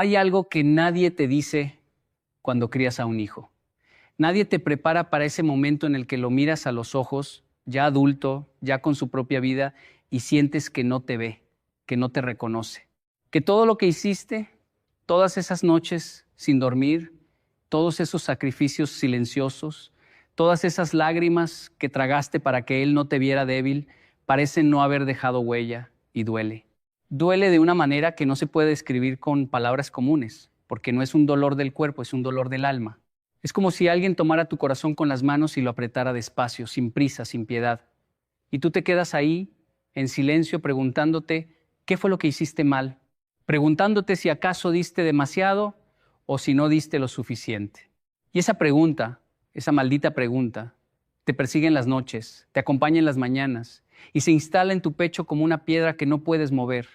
Hay algo que nadie te dice cuando crías a un hijo. Nadie te prepara para ese momento en el que lo miras a los ojos, ya adulto, ya con su propia vida, y sientes que no te ve, que no te reconoce. Que todo lo que hiciste, todas esas noches sin dormir, todos esos sacrificios silenciosos, todas esas lágrimas que tragaste para que él no te viera débil, parecen no haber dejado huella y duele. Duele de una manera que no se puede describir con palabras comunes, porque no es un dolor del cuerpo, es un dolor del alma. Es como si alguien tomara tu corazón con las manos y lo apretara despacio, sin prisa, sin piedad. Y tú te quedas ahí, en silencio, preguntándote qué fue lo que hiciste mal, preguntándote si acaso diste demasiado o si no diste lo suficiente. Y esa pregunta, esa maldita pregunta, te persigue en las noches, te acompaña en las mañanas y se instala en tu pecho como una piedra que no puedes mover.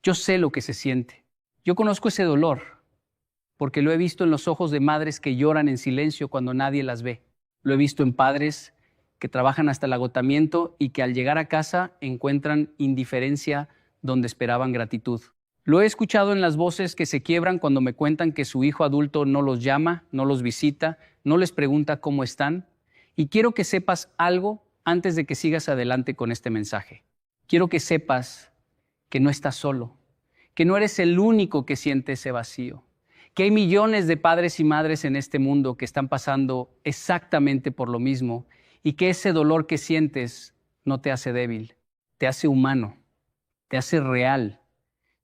Yo sé lo que se siente. Yo conozco ese dolor, porque lo he visto en los ojos de madres que lloran en silencio cuando nadie las ve. Lo he visto en padres que trabajan hasta el agotamiento y que al llegar a casa encuentran indiferencia donde esperaban gratitud. Lo he escuchado en las voces que se quiebran cuando me cuentan que su hijo adulto no los llama, no los visita, no les pregunta cómo están. Y quiero que sepas algo antes de que sigas adelante con este mensaje. Quiero que sepas que no estás solo, que no eres el único que siente ese vacío, que hay millones de padres y madres en este mundo que están pasando exactamente por lo mismo y que ese dolor que sientes no te hace débil, te hace humano, te hace real,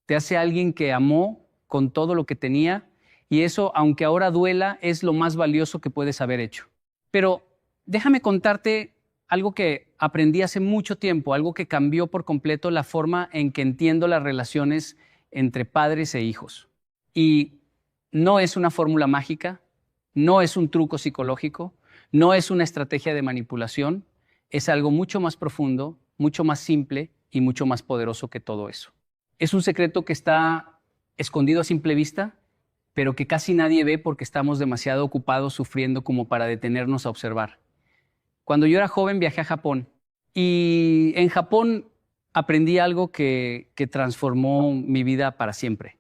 te hace alguien que amó con todo lo que tenía y eso, aunque ahora duela, es lo más valioso que puedes haber hecho. Pero déjame contarte algo que aprendí hace mucho tiempo, algo que cambió por completo la forma en que entiendo las relaciones entre padres e hijos. Y no es una fórmula mágica, no es un truco psicológico, no es una estrategia de manipulación, es algo mucho más profundo, mucho más simple y mucho más poderoso que todo eso. Es un secreto que está escondido a simple vista, pero que casi nadie ve porque estamos demasiado ocupados sufriendo como para detenernos a observar. Cuando yo era joven viajé a Japón y en Japón aprendí algo que transformó mi vida para siempre.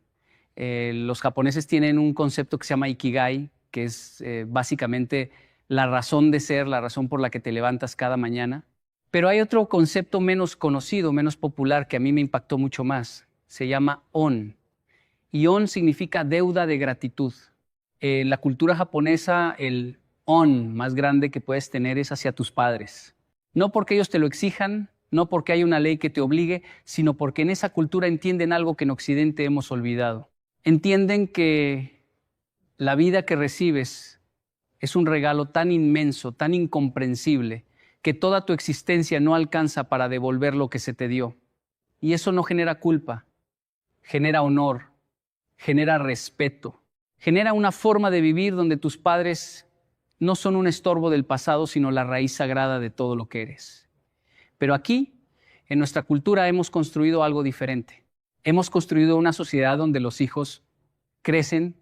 Los japoneses tienen un concepto que se llama Ikigai, que es básicamente la razón de ser, la razón por la que te levantas cada mañana. Pero hay otro concepto menos conocido, menos popular, que a mí me impactó mucho más. Se llama On. Y On significa deuda de gratitud. En la cultura japonesa, el On más grande que puedes tener es hacia tus padres. No porque ellos te lo exijan, no porque hay una ley que te obligue, sino porque en esa cultura entienden algo que en Occidente hemos olvidado. Entienden que la vida que recibes es un regalo tan inmenso, tan incomprensible, que toda tu existencia no alcanza para devolver lo que se te dio. Y eso no genera culpa, genera honor, genera respeto, genera una forma de vivir donde tus padres no son un estorbo del pasado, sino la raíz sagrada de todo lo que eres. Pero aquí, en nuestra cultura, hemos construido algo diferente. Hemos construido una sociedad donde los hijos crecen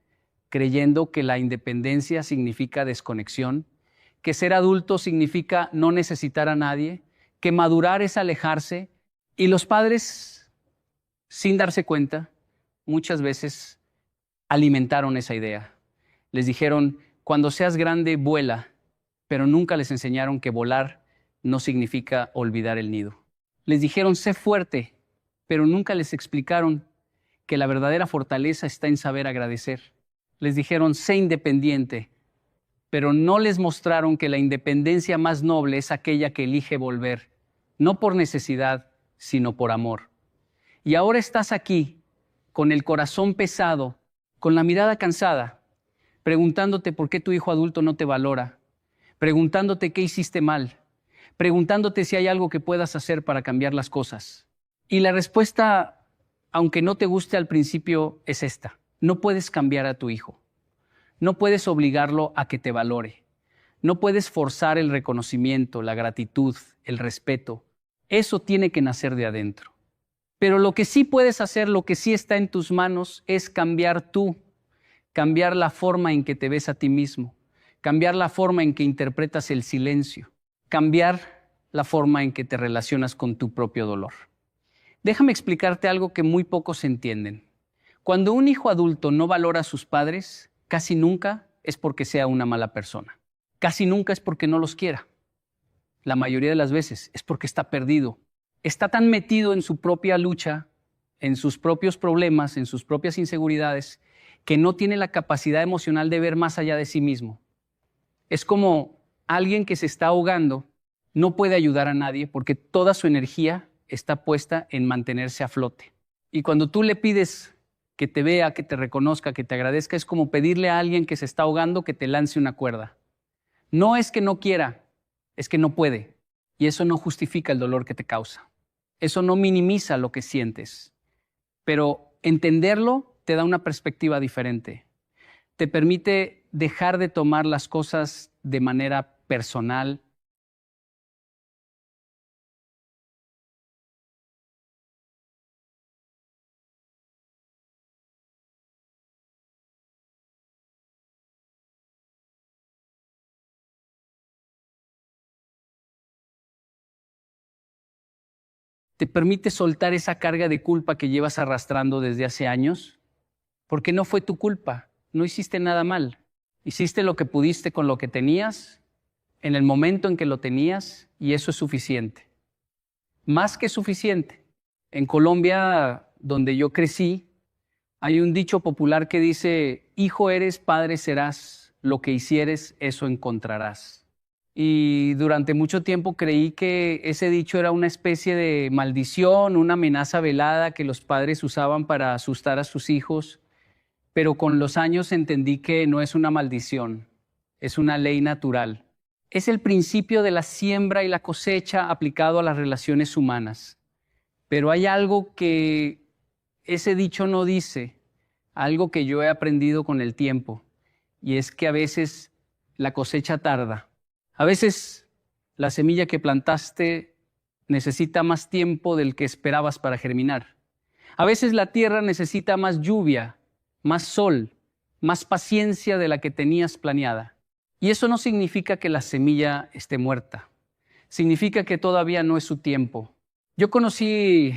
creyendo que la independencia significa desconexión, que ser adulto significa no necesitar a nadie, que madurar es alejarse, y los padres, sin darse cuenta, muchas veces alimentaron esa idea. Les dijeron, cuando seas grande, vuela, pero nunca les enseñaron que volar no significa olvidar el nido. Les dijeron, sé fuerte, pero nunca les explicaron que la verdadera fortaleza está en saber agradecer. Les dijeron, sé independiente, pero no les mostraron que la independencia más noble es aquella que elige volver, no por necesidad, sino por amor. Y ahora estás aquí, con el corazón pesado, con la mirada cansada, preguntándote por qué tu hijo adulto no te valora, preguntándote qué hiciste mal, preguntándote si hay algo que puedas hacer para cambiar las cosas. Y la respuesta, aunque no te guste al principio, es esta. No puedes cambiar a tu hijo. No puedes obligarlo a que te valore. No puedes forzar el reconocimiento, la gratitud, el respeto. Eso tiene que nacer de adentro. Pero lo que sí puedes hacer, lo que sí está en tus manos, es cambiar tú, cambiar la forma en que te ves a ti mismo, cambiar la forma en que interpretas el silencio, cambiar la forma en que te relacionas con tu propio dolor. Déjame explicarte algo que muy pocos entienden. Cuando un hijo adulto no valora a sus padres, casi nunca es porque sea una mala persona. Casi nunca es porque no los quiera. La mayoría de las veces es porque está perdido. Está tan metido en su propia lucha, en sus propios problemas, en sus propias inseguridades, que no tiene la capacidad emocional de ver más allá de sí mismo. Es como alguien que se está ahogando, no puede ayudar a nadie porque toda su energía está puesta en mantenerse a flote. Y cuando tú le pides que te vea, que te reconozca, que te agradezca, es como pedirle a alguien que se está ahogando que te lance una cuerda. No es que no quiera, es que no puede. Y eso no justifica el dolor que te causa. Eso no minimiza lo que sientes. Pero entenderlo te da una perspectiva diferente. Te permite dejar de tomar las cosas de manera personal. Te permite soltar esa carga de culpa que llevas arrastrando desde hace años, porque no fue tu culpa, no hiciste nada mal. Hiciste lo que pudiste con lo que tenías, en el momento en que lo tenías, y eso es suficiente. Más que suficiente. En Colombia, donde yo crecí, hay un dicho popular que dice: hijo eres, padre serás, lo que hicieres, eso encontrarás. Y durante mucho tiempo creí que ese dicho era una especie de maldición, una amenaza velada que los padres usaban para asustar a sus hijos, pero con los años entendí que no es una maldición, es una ley natural. Es el principio de la siembra y la cosecha aplicado a las relaciones humanas. Pero hay algo que ese dicho no dice, algo que yo he aprendido con el tiempo, y es que a veces la cosecha tarda. A veces la semilla que plantaste necesita más tiempo del que esperabas para germinar. A veces la tierra necesita más lluvia, más sol, más paciencia de la que tenías planeada. Y eso no significa que la semilla esté muerta. Significa que todavía no es su tiempo. Yo conocí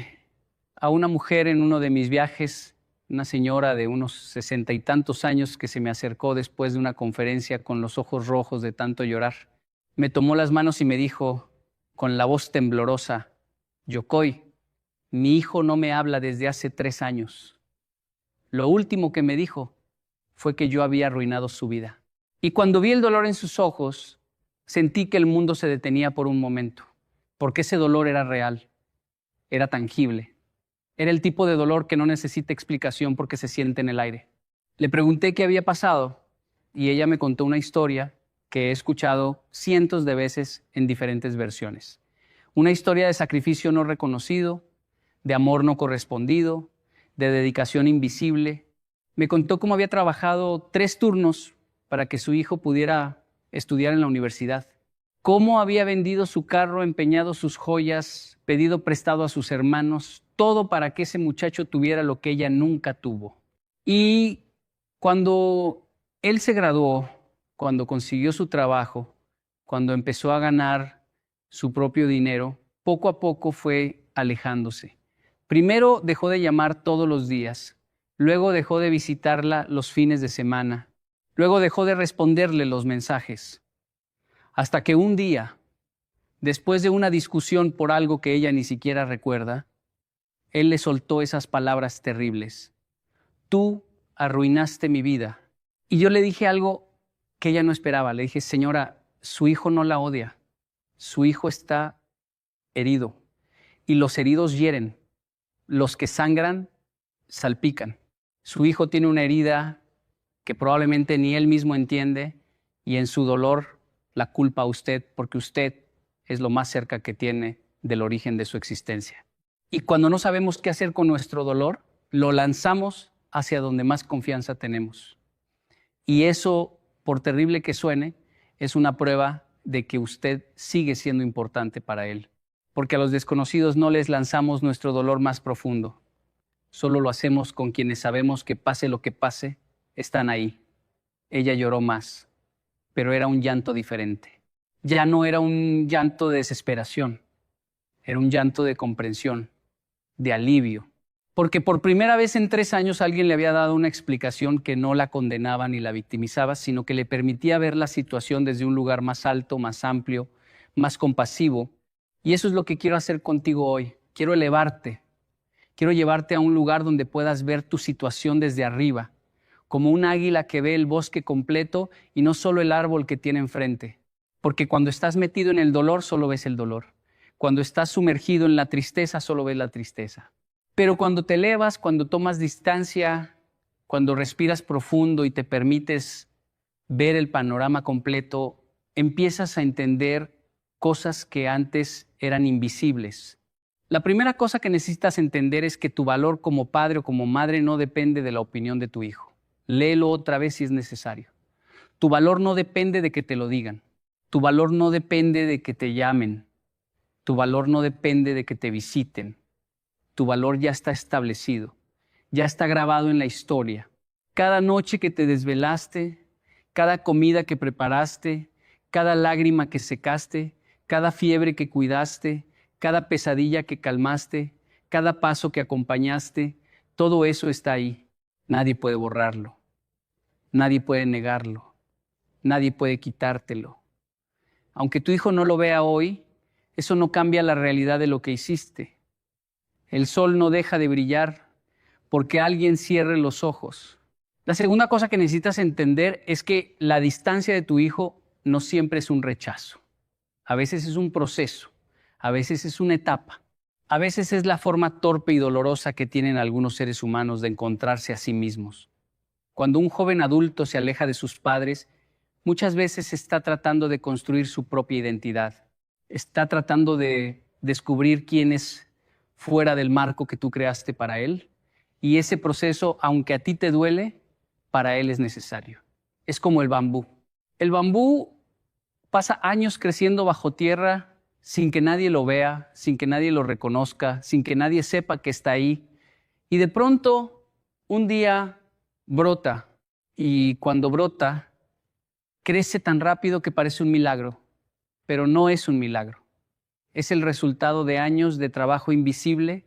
a una mujer en uno de mis viajes, una señora de unos 60 y tantos años que se me acercó después de una conferencia con los ojos rojos de tanto llorar. Me tomó las manos y me dijo con la voz temblorosa: Yocoy, mi hijo no me habla desde hace 3 años. Lo último que me dijo fue que yo había arruinado su vida. Y cuando vi el dolor en sus ojos, sentí que el mundo se detenía por un momento, porque ese dolor era real, era tangible. Era el tipo de dolor que no necesita explicación porque se siente en el aire. Le pregunté qué había pasado y ella me contó una historia que he escuchado cientos de veces en diferentes versiones. Una historia de sacrificio no reconocido, de amor no correspondido, de dedicación invisible. Me contó cómo había trabajado 3 turnos para que su hijo pudiera estudiar en la universidad. Cómo había vendido su carro, empeñado sus joyas, pedido prestado a sus hermanos, todo para que ese muchacho tuviera lo que ella nunca tuvo. Y cuando él se graduó, cuando consiguió su trabajo, cuando empezó a ganar su propio dinero, poco a poco fue alejándose. Primero dejó de llamar todos los días, luego dejó de visitarla los fines de semana, luego dejó de responderle los mensajes, hasta que un día, después de una discusión por algo que ella ni siquiera recuerda, él le soltó esas palabras terribles: tú arruinaste mi vida. Y yo le dije algo que ella no esperaba. Le dije: señora, su hijo no la odia, su hijo está herido y los heridos hieren, los que sangran salpican. Su hijo tiene una herida que probablemente ni él mismo entiende y en su dolor la culpa a usted porque usted es lo más cerca que tiene del origen de su existencia. Y cuando no sabemos qué hacer con nuestro dolor, lo lanzamos hacia donde más confianza tenemos. Y eso, por terrible que suene, es una prueba de que usted sigue siendo importante para él. Porque a los desconocidos no les lanzamos nuestro dolor más profundo. Solo lo hacemos con quienes sabemos que pase lo que pase, están ahí. Ella lloró más, pero era un llanto diferente. Ya no era un llanto de desesperación, era un llanto de comprensión, de alivio. porque por primera vez en 3 años alguien le había dado una explicación que no la condenaba ni la victimizaba, sino que le permitía ver la situación desde un lugar más alto, más amplio, más compasivo. Y eso es lo que quiero hacer contigo hoy. Quiero elevarte. Quiero llevarte a un lugar donde puedas ver tu situación desde arriba, como un águila que ve el bosque completo y no solo el árbol que tiene enfrente. Porque cuando estás metido en el dolor, solo ves el dolor. Cuando estás sumergido en la tristeza, solo ves la tristeza. Pero cuando te elevas, cuando tomas distancia, cuando respiras profundo y te permites ver el panorama completo, empiezas a entender cosas que antes eran invisibles. La primera cosa que necesitas entender es que tu valor como padre o como madre no depende de la opinión de tu hijo. Léelo otra vez si es necesario. Tu valor no depende de que te lo digan. Tu valor no depende de que te llamen. Tu valor no depende de que te visiten. Tu valor ya está establecido, ya está grabado en la historia. Cada noche que te desvelaste, cada comida que preparaste, cada lágrima que secaste, cada fiebre que cuidaste, cada pesadilla que calmaste, cada paso que acompañaste, todo eso está ahí. Nadie puede borrarlo, nadie puede negarlo, nadie puede quitártelo. Aunque tu hijo no lo vea hoy, eso no cambia la realidad de lo que hiciste. El sol no deja de brillar porque alguien cierre los ojos. La segunda cosa que necesitas entender es que la distancia de tu hijo no siempre es un rechazo. A veces es un proceso, a veces es una etapa, a veces es la forma torpe y dolorosa que tienen algunos seres humanos de encontrarse a sí mismos. Cuando un joven adulto se aleja de sus padres, muchas veces está tratando de construir su propia identidad. Está tratando de descubrir quién es fuera del marco que tú creaste para él. Y ese proceso, aunque a ti te duele, para él es necesario. Es como el bambú. El bambú pasa años creciendo bajo tierra sin que nadie lo vea, sin que nadie lo reconozca, sin que nadie sepa que está ahí. Y de pronto, un día brota. Y cuando brota, crece tan rápido que parece un milagro, pero no es un milagro. Es el resultado de años de trabajo invisible,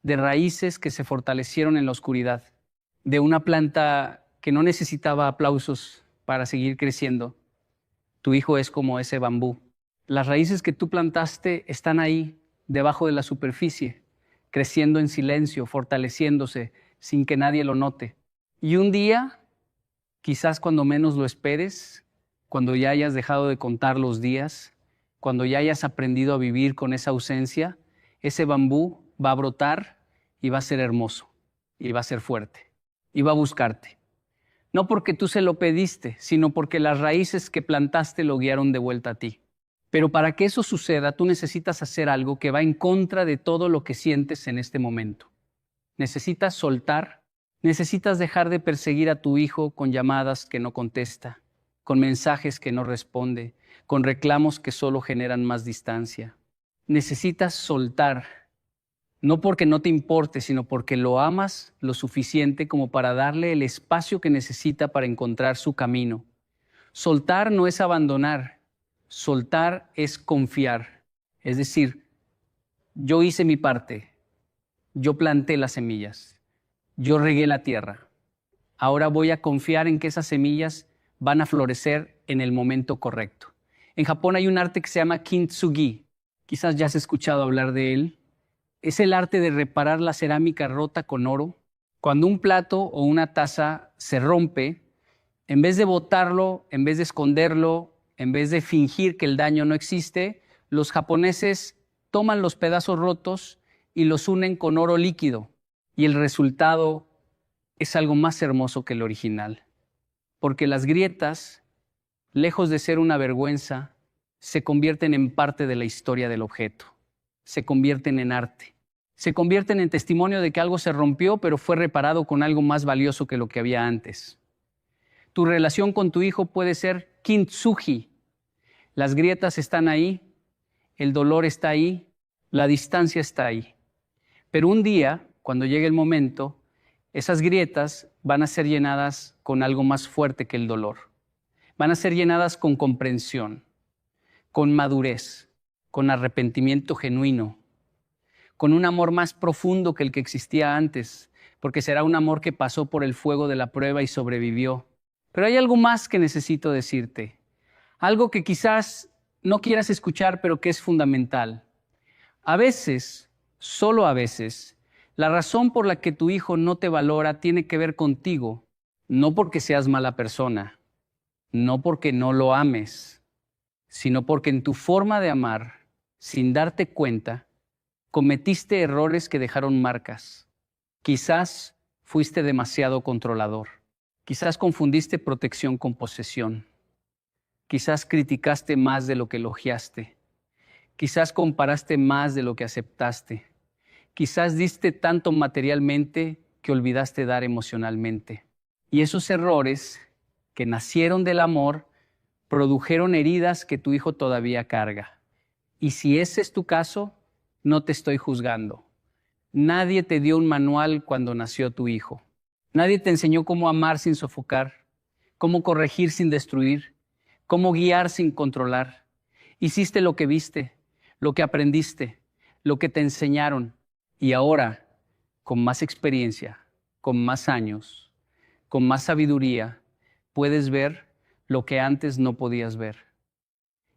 de raíces que se fortalecieron en la oscuridad, de una planta que no necesitaba aplausos para seguir creciendo. Tu hijo es como ese bambú. Las raíces que tú plantaste están ahí, debajo de la superficie, creciendo en silencio, fortaleciéndose, sin que nadie lo note. Y un día, quizás cuando menos lo esperes, cuando ya hayas dejado de contar los días, cuando ya hayas aprendido a vivir con esa ausencia, ese bambú va a brotar y va a ser hermoso, y va a ser fuerte, y va a buscarte. No porque tú se lo pediste, sino porque las raíces que plantaste lo guiaron de vuelta a ti. Pero para que eso suceda, tú necesitas hacer algo que va en contra de todo lo que sientes en este momento. Necesitas soltar, necesitas dejar de perseguir a tu hijo con llamadas que no contesta, con mensajes que no responde, con reclamos que solo generan más distancia. Necesitas soltar, no porque no te importe, sino porque lo amas lo suficiente como para darle el espacio que necesita para encontrar su camino. Soltar no es abandonar, soltar es confiar. Es decir, yo hice mi parte, yo planté las semillas, yo regué la tierra. Ahora voy a confiar en que esas semillas van a florecer en el momento correcto. En Japón hay un arte que se llama kintsugi. Quizás ya has escuchado hablar de él. Es el arte de reparar la cerámica rota con oro. Cuando un plato o una taza se rompe, en vez de botarlo, en vez de esconderlo, en vez de fingir que el daño no existe, los japoneses toman los pedazos rotos y los unen con oro líquido. Y el resultado es algo más hermoso que el original. Porque las grietas, lejos de ser una vergüenza, se convierten en parte de la historia del objeto. Se convierten en arte. Se convierten en testimonio de que algo se rompió, pero fue reparado con algo más valioso que lo que había antes. Tu relación con tu hijo puede ser kintsugi. Las grietas están ahí, el dolor está ahí, la distancia está ahí. Pero un día, cuando llegue el momento, esas grietas van a ser llenadas con algo más fuerte que el dolor. Van a ser llenadas con comprensión, con madurez, con arrepentimiento genuino, con un amor más profundo que el que existía antes, porque será un amor que pasó por el fuego de la prueba y sobrevivió. Pero hay algo más que necesito decirte, algo que quizás no quieras escuchar, pero que es fundamental. A veces, solo a veces, la razón por la que tu hijo no te valora tiene que ver contigo, no porque seas mala persona, no porque no lo ames, sino porque en tu forma de amar, sin darte cuenta, cometiste errores que dejaron marcas. Quizás fuiste demasiado controlador. Quizás confundiste protección con posesión. Quizás criticaste más de lo que elogiaste. Quizás comparaste más de lo que aceptaste. Quizás diste tanto materialmente que olvidaste dar emocionalmente. Y esos errores que nacieron del amor produjeron heridas que tu hijo todavía carga. Y si ese es tu caso, no te estoy juzgando. Nadie te dio un manual cuando nació tu hijo. Nadie te enseñó cómo amar sin sofocar, cómo corregir sin destruir, cómo guiar sin controlar. Hiciste lo que viste, lo que aprendiste, lo que te enseñaron. Y ahora, con más experiencia, con más años, con más sabiduría, puedes ver lo que antes no podías ver.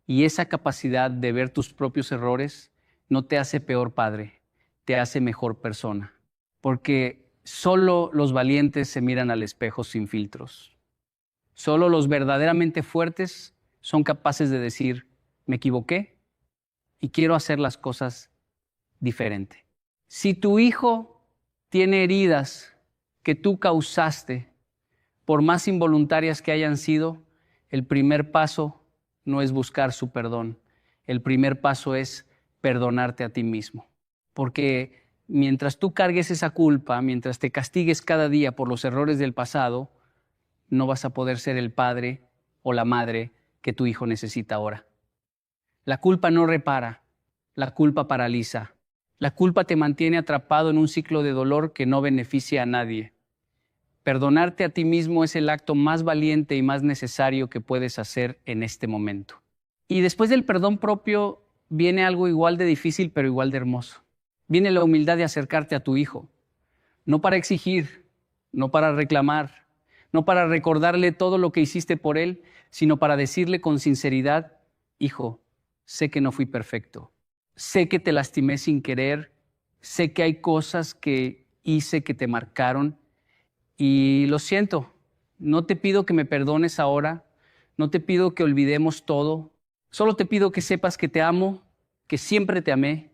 Y esa capacidad de ver tus propios errores no te hace peor padre, te hace mejor persona. Porque solo los valientes se miran al espejo sin filtros. Solo los verdaderamente fuertes son capaces de decir, me equivoqué y quiero hacer las cosas diferente. Si tu hijo tiene heridas que tú causaste, por más involuntarias que hayan sido, el primer paso no es buscar su perdón. El primer paso es perdonarte a ti mismo. Porque mientras tú cargues esa culpa, mientras te castigues cada día por los errores del pasado, no vas a poder ser el padre o la madre que tu hijo necesita ahora. La culpa no repara, la culpa paraliza. La culpa te mantiene atrapado en un ciclo de dolor que no beneficia a nadie. Perdonarte a ti mismo es el acto más valiente y más necesario que puedes hacer en este momento. Y después del perdón propio viene algo igual de difícil, pero igual de hermoso. Viene la humildad de acercarte a tu hijo, no para exigir, no para reclamar, no para recordarle todo lo que hiciste por él, sino para decirle con sinceridad, hijo, sé que no fui perfecto, sé que te lastimé sin querer, sé que hay cosas que hice que te marcaron, y lo siento, no te pido que me perdones ahora, no te pido que olvidemos todo, solo te pido que sepas que te amo, que siempre te amé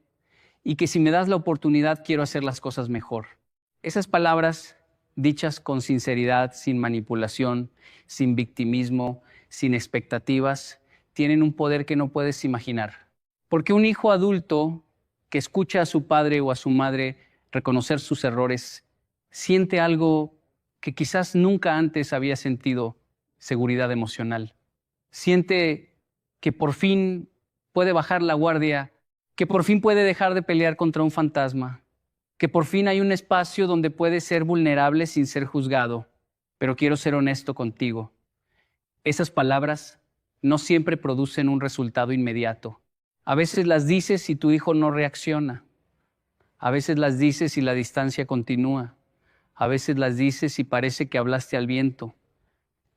y que si me das la oportunidad quiero hacer las cosas mejor. Esas palabras dichas con sinceridad, sin manipulación, sin victimismo, sin expectativas, tienen un poder que no puedes imaginar. Porque un hijo adulto que escucha a su padre o a su madre reconocer sus errores, siente algo que quizás nunca antes había sentido, seguridad emocional. Siente que por fin puede bajar la guardia, que por fin puede dejar de pelear contra un fantasma, que por fin hay un espacio donde puede ser vulnerable sin ser juzgado. Pero quiero ser honesto contigo. Esas palabras no siempre producen un resultado inmediato. A veces las dices y tu hijo no reacciona. A veces las dices y la distancia continúa. A veces las dices y parece que hablaste al viento,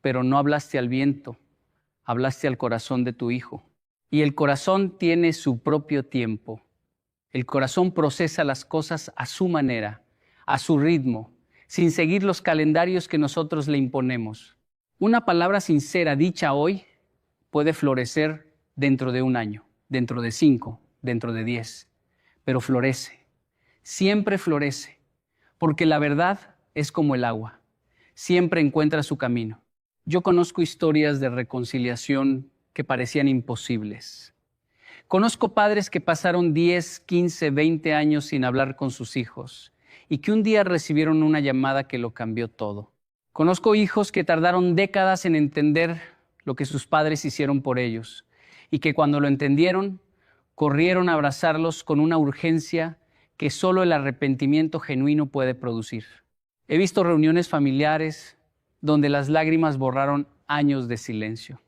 pero no hablaste al viento, hablaste al corazón de tu hijo. Y el corazón tiene su propio tiempo. El corazón procesa las cosas a su manera, a su ritmo, sin seguir los calendarios que nosotros le imponemos. Una palabra sincera dicha hoy puede florecer dentro de un año, dentro de 5, dentro de 10, pero florece, siempre florece, porque la verdad es como el agua, siempre encuentra su camino. Yo conozco historias de reconciliación que parecían imposibles. Conozco padres que pasaron 10, 15, 20 años sin hablar con sus hijos y que un día recibieron una llamada que lo cambió todo. Conozco hijos que tardaron décadas en entender lo que sus padres hicieron por ellos y que cuando lo entendieron, corrieron a abrazarlos con una urgencia que solo el arrepentimiento genuino puede producir. He visto reuniones familiares donde las lágrimas borraron años de silencio,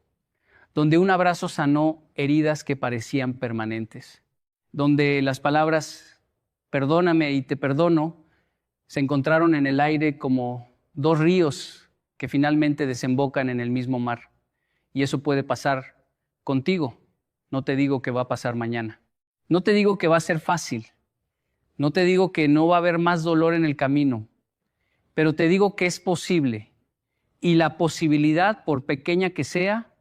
donde un abrazo sanó heridas que parecían permanentes, donde las palabras perdóname y te perdono, se encontraron en el aire como dos ríos que finalmente desembocan en el mismo mar. Y eso puede pasar contigo. No te digo que va a pasar mañana. No te digo que va a ser fácil. No te digo que no va a haber más dolor en el camino. Pero te digo que es posible. Y la posibilidad, por pequeña que sea,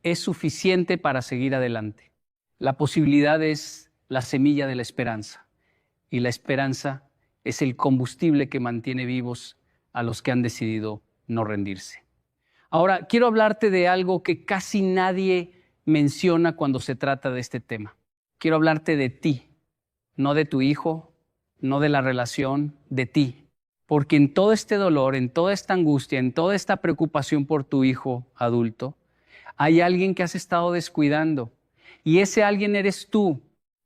es suficiente para seguir adelante. La posibilidad es la semilla de la esperanza. Y la esperanza es el combustible que mantiene vivos a los que han decidido no rendirse. Ahora, quiero hablarte de algo que casi nadie menciona cuando se trata de este tema. Quiero hablarte de ti, no de tu hijo, no de la relación, de ti. Porque en todo este dolor, en toda esta angustia, en toda esta preocupación por tu hijo adulto, hay alguien que has estado descuidando. Y ese alguien eres tú.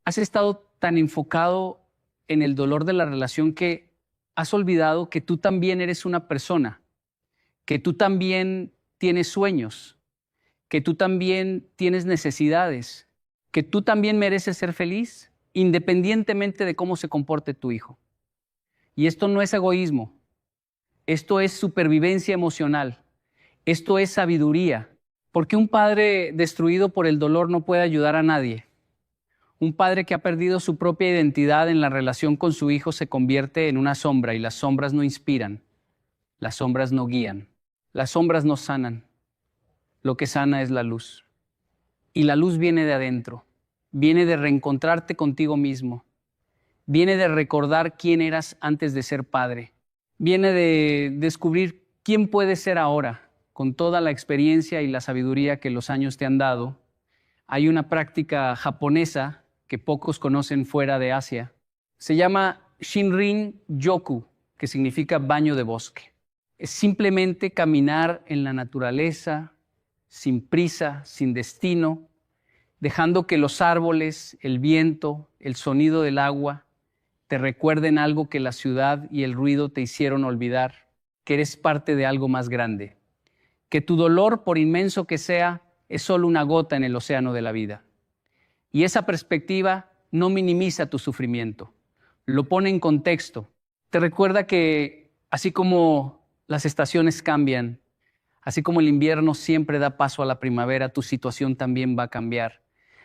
Has estado tan enfocado en el dolor de la relación que has olvidado que tú también eres una persona, que tú también tienes sueños, que tú también tienes necesidades, que tú también mereces ser feliz, independientemente de cómo se comporte tu hijo. Y esto no es egoísmo, esto es supervivencia emocional, esto es sabiduría, porque un padre destruido por el dolor no puede ayudar a nadie. Un padre que ha perdido su propia identidad en la relación con su hijo se convierte en una sombra y las sombras no inspiran, las sombras no guían, las sombras no sanan. Lo que sana es la luz. Y la luz viene de adentro, viene de reencontrarte contigo mismo, viene de recordar quién eras antes de ser padre, viene de descubrir quién puedes ser ahora, con toda la experiencia y la sabiduría que los años te han dado. Hay una práctica japonesa que pocos conocen fuera de Asia. Se llama Shinrin-yoku, que significa baño de bosque. Es simplemente caminar en la naturaleza, sin prisa, sin destino, dejando que los árboles, el viento, el sonido del agua te recuerden algo que la ciudad y el ruido te hicieron olvidar, que eres parte de algo más grande, que tu dolor, por inmenso que sea, es solo una gota en el océano de la vida. Y esa perspectiva no minimiza tu sufrimiento, lo pone en contexto. Te recuerda que así como las estaciones cambian, así como el invierno siempre da paso a la primavera, tu situación también va a cambiar.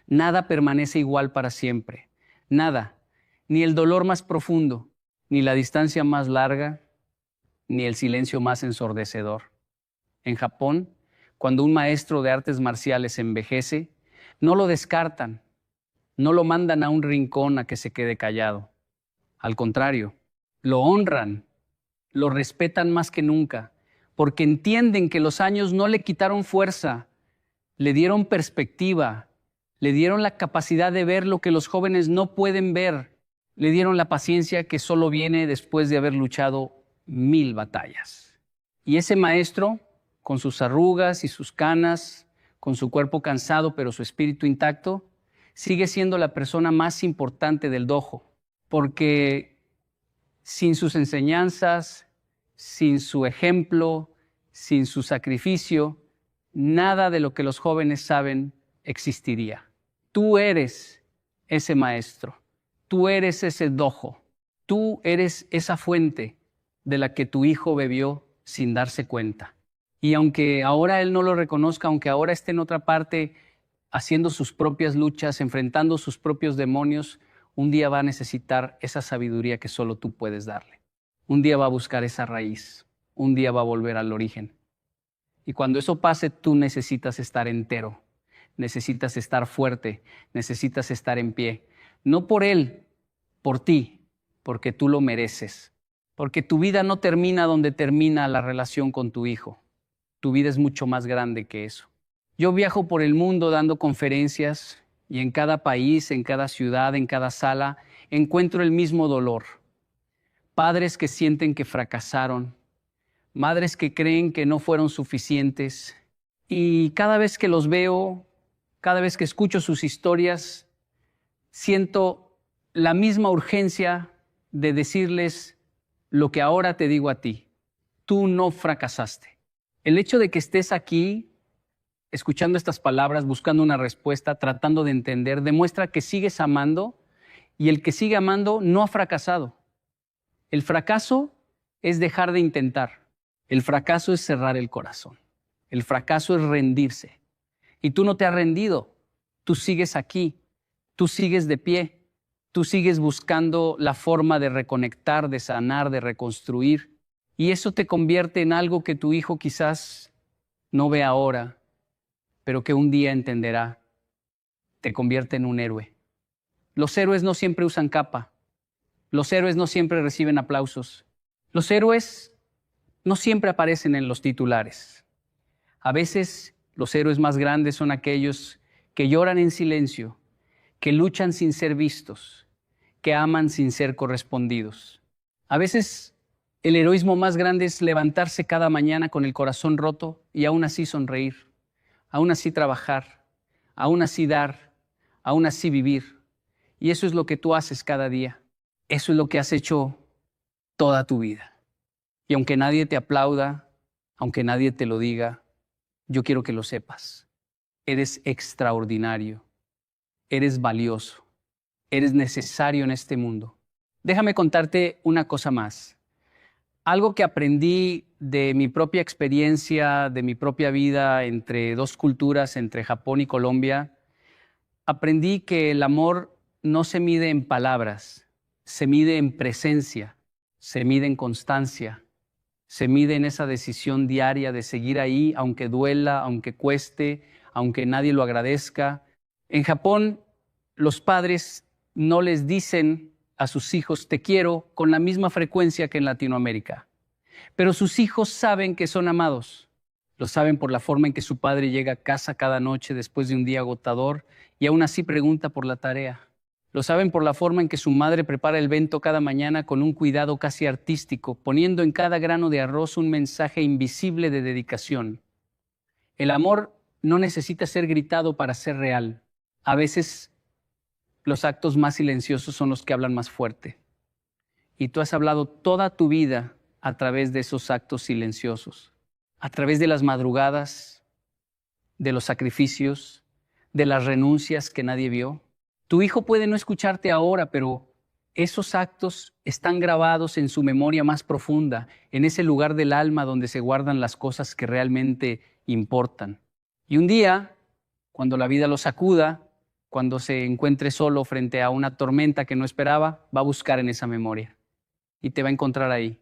Nada permanece igual para siempre. Nada, ni el dolor más profundo, ni la distancia más larga, ni el silencio más ensordecedor. En Japón, cuando un maestro de artes marciales envejece, no lo descartan, no lo mandan a un rincón a que se quede callado. Al contrario, lo honran, lo respetan más que nunca, porque entienden que los años no le quitaron fuerza, le dieron perspectiva, le dieron la capacidad de ver lo que los jóvenes no pueden ver, le dieron la paciencia que solo viene después de haber luchado 1000 batallas. Y ese maestro, con sus arrugas y sus canas, con su cuerpo cansado pero su espíritu intacto, sigue siendo la persona más importante del dojo, porque sin sus enseñanzas, sin su ejemplo, sin su sacrificio, nada de lo que los jóvenes saben existiría. Tú eres ese maestro, tú eres ese dojo, tú eres esa fuente de la que tu hijo bebió sin darse cuenta. Y aunque ahora él no lo reconozca, aunque ahora esté en otra parte haciendo sus propias luchas, enfrentando sus propios demonios, un día va a necesitar esa sabiduría que solo tú puedes darle. Un día va a buscar esa raíz, un día va a volver al origen. Y cuando eso pase, tú necesitas estar entero, necesitas estar fuerte, necesitas estar en pie. No por él, por ti, porque tú lo mereces. Porque tu vida no termina donde termina la relación con tu hijo. Tu vida es mucho más grande que eso. Yo viajo por el mundo dando conferencias y en cada país, en cada ciudad, en cada sala, encuentro el mismo dolor. Padres que sienten que fracasaron, madres que creen que no fueron suficientes. Y cada vez que los veo, cada vez que escucho sus historias, siento la misma urgencia de decirles lo que ahora te digo a ti. Tú no fracasaste. El hecho de que estés aquí, escuchando estas palabras, buscando una respuesta, tratando de entender, demuestra que sigues amando Y el que sigue amando no ha fracasado. El fracaso es dejar de intentar. El fracaso es cerrar el corazón. El fracaso es rendirse. Y tú no te has rendido. Tú sigues aquí. Tú sigues de pie. Tú sigues buscando la forma de reconectar, de sanar, de reconstruir. Y eso te convierte en algo que tu hijo quizás no ve ahora, pero que un día entenderá. Te convierte en un héroe. Los héroes no siempre usan capa. Los héroes no siempre reciben aplausos. Los héroes no siempre aparecen en los titulares. A veces los héroes más grandes son aquellos que lloran en silencio, que luchan sin ser vistos, que aman sin ser correspondidos. A veces el heroísmo más grande es levantarse cada mañana con el corazón roto y aún así sonreír, aún así trabajar, aún así dar, aún así vivir. Y eso es lo que tú haces cada día. Eso es lo que has hecho toda tu vida. Y aunque nadie te aplauda, aunque nadie te lo diga, yo quiero que lo sepas. Eres extraordinario, eres valioso, eres necesario en este mundo. Déjame contarte una cosa más. Algo que aprendí de mi propia experiencia, de mi propia vida entre dos culturas, entre Japón y Colombia, aprendí que el amor no se mide en palabras, se mide en presencia, se mide en constancia, se mide en esa decisión diaria de seguir ahí, aunque duela, aunque cueste, aunque nadie lo agradezca. En Japón, los padres no les dicen a sus hijos te quiero con la misma frecuencia que en Latinoamérica. Pero sus hijos saben que son amados. Lo saben por la forma en que su padre llega a casa cada noche después de un día agotador y aún así pregunta por la tarea. Lo saben por la forma en que su madre prepara el bento cada mañana con un cuidado casi artístico, poniendo en cada grano de arroz un mensaje invisible de dedicación. El amor no necesita ser gritado para ser real. A veces los actos más silenciosos son los que hablan más fuerte. Y tú has hablado toda tu vida a través de esos actos silenciosos, a través de las madrugadas, de los sacrificios, de las renuncias que nadie vio. Tu hijo puede no escucharte ahora, pero esos actos están grabados en su memoria más profunda, en ese lugar del alma donde se guardan las cosas que realmente importan. Y un día, cuando la vida lo sacuda, cuando se encuentre solo frente a una tormenta que no esperaba, va a buscar en esa memoria y te va a encontrar ahí,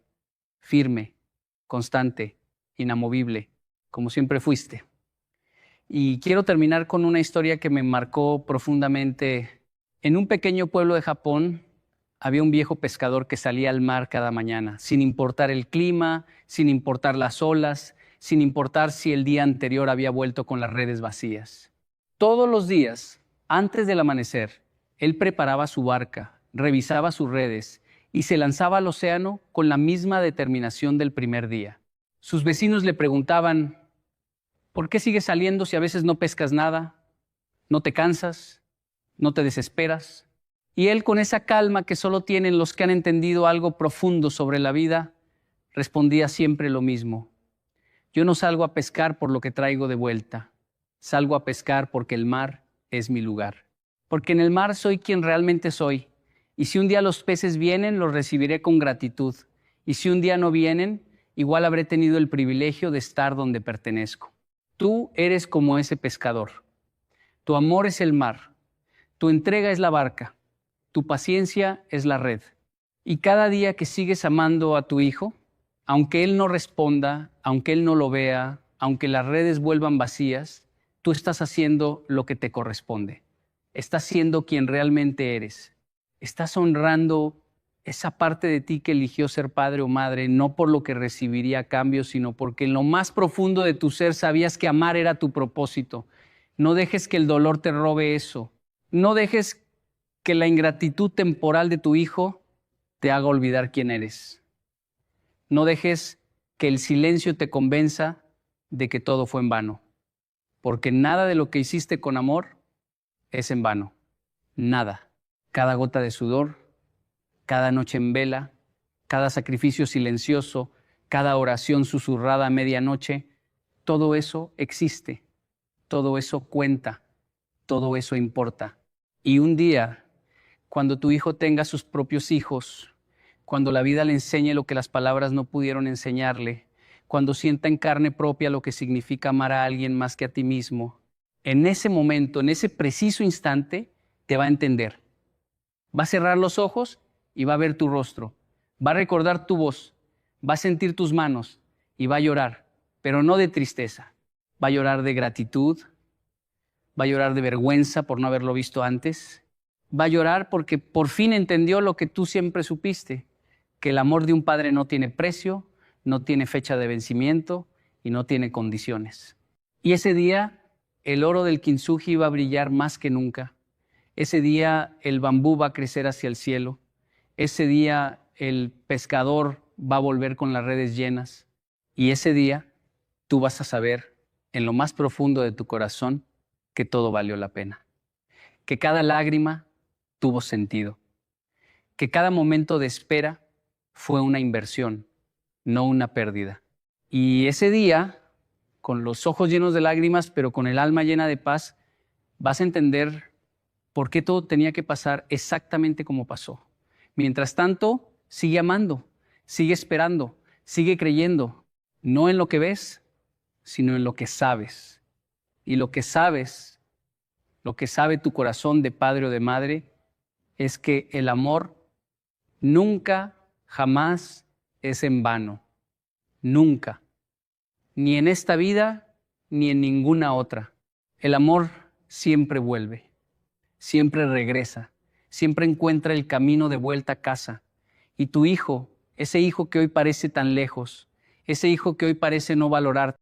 firme, constante, inamovible, como siempre fuiste. Y quiero terminar con una historia que me marcó profundamente. En un pequeño pueblo de Japón había un viejo pescador que salía al mar cada mañana, sin importar el clima, sin importar las olas, sin importar si el día anterior había vuelto con las redes vacías. Todos los días, antes del amanecer, él preparaba su barca, revisaba sus redes y se lanzaba al océano con la misma determinación del primer día. Sus vecinos le preguntaban, ¿por qué sigues saliendo si a veces no pescas nada? ¿No te cansas? ¿No te desesperas? Y él, con esa calma que solo tienen los que han entendido algo profundo sobre la vida, respondía siempre lo mismo. Yo no salgo a pescar por lo que traigo de vuelta. Salgo a pescar porque el mar es mi lugar. Porque en el mar soy quien realmente soy. Y si un día los peces vienen, los recibiré con gratitud. Y si un día no vienen, igual habré tenido el privilegio de estar donde pertenezco. Tú eres como ese pescador. Tu amor es el mar. Tu entrega es la barca. Tu paciencia es la red. Y cada día que sigues amando a tu hijo, aunque él no responda, aunque él no lo vea, aunque las redes vuelvan vacías, tú estás haciendo lo que te corresponde. Estás siendo quien realmente eres. Estás honrando esa parte de ti que eligió ser padre o madre, no por lo que recibiría a cambio, sino porque en lo más profundo de tu ser sabías que amar era tu propósito. No dejes que el dolor te robe eso. No dejes que la ingratitud temporal de tu hijo te haga olvidar quién eres. No dejes que el silencio te convenza de que todo fue en vano, porque nada de lo que hiciste con amor es en vano. Nada. Cada gota de sudor, cada noche en vela, cada sacrificio silencioso, cada oración susurrada a medianoche, todo eso existe, todo eso cuenta, todo eso importa. Y un día cuando tu hijo tenga sus propios hijos, cuando la vida le enseñe lo que las palabras no pudieron enseñarle, cuando sienta en carne propia lo que significa amar a alguien más que a ti mismo, en ese momento, en ese preciso instante, te va a entender. Va a cerrar los ojos y va a ver tu rostro. Va a recordar tu voz, va a sentir tus manos y va a llorar, pero no de tristeza. Va a llorar de gratitud, va a llorar de vergüenza por no haberlo visto antes. Va a llorar porque por fin entendió lo que tú siempre supiste, que el amor de un padre no tiene precio, no tiene fecha de vencimiento y no tiene condiciones. Y ese día el oro del kintsugi va a brillar más que nunca. Ese día el bambú va a crecer hacia el cielo. Ese día el pescador va a volver con las redes llenas. Y ese día tú vas a saber en lo más profundo de tu corazón que todo valió la pena. Que cada lágrima tuvo sentido. Que cada momento de espera fue una inversión, no una pérdida. Y ese día, con los ojos llenos de lágrimas, pero con el alma llena de paz, vas a entender por qué todo tenía que pasar exactamente como pasó. Mientras tanto, sigue amando, sigue esperando, sigue creyendo, no en lo que ves, sino en lo que sabes. Y lo que sabes, lo que sabe tu corazón de padre o de madre, es que el amor nunca, jamás es en vano. Nunca. Ni en esta vida, ni en ninguna otra. El amor siempre vuelve, siempre regresa, siempre encuentra el camino de vuelta a casa. Y tu hijo, ese hijo que hoy parece tan lejos, ese hijo que hoy parece no valorarte,